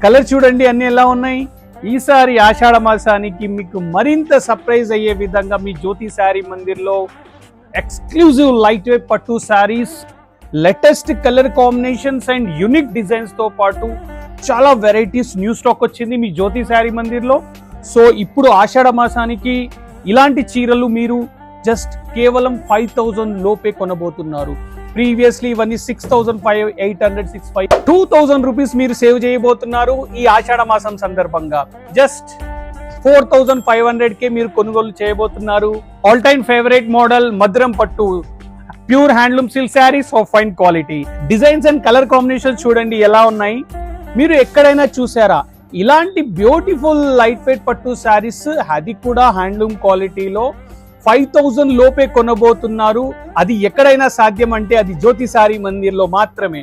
Colour చూడండి అన్ని ఎలా ఉన్నాయి. ఈసారి ఆషాఢ మాసానికి మీకు మరింత సర్ప్రైజ్ అయ్యే విధంగా మీ జ్యోతి శారీ మందిర్లో ఎక్స్క్లూజివ్ లైట్ వెయిట్ పట్టు saris, latest colour combinations and unique designs తో పాటు చాలా వెరైటీస్ న్యూ స్టాక్ వచ్చింది మీ జ్యోతి శారీ మందిర్లో. సో ఇప్పుడు ఆషాఢ మాసానికి ఇలాంటి చీరలు మీరు జస్ట్ కేవలం 5000 లోపే కొనబోతున్నారు. ప్రీవియస్లీ ఇవన్నీ 6500 2000 రూపీస్ మీరు సేవ్ చేయబోతున్నారు. ఈ ఆషాఢ మాసం సందర్భంగా జస్ట్ 4500 కే మీరు కొనుగోలు చేయబోతున్నారు. ఆల్ టైమ్ ఫేవరెట్ మోడల్ మధురం పట్టు pure handloom silk saris of fine quality. Designs and colour combinations చూడండి ఎలా ఉన్నాయి. మీరు ఎక్కడైనా చూసారా ఇలాంటి బ్యూటిఫుల్ లైట్ వెయిట్ పట్టు శారీస్? అది కూడా హ్యాండ్లూమ్ క్వాలిటీలో 5000 లోపే కొనబోతున్నారు. అది ఎక్కడైనా సాధ్యం అంటే అది జ్యోతి శారీ మందిర్లో మాత్రమే.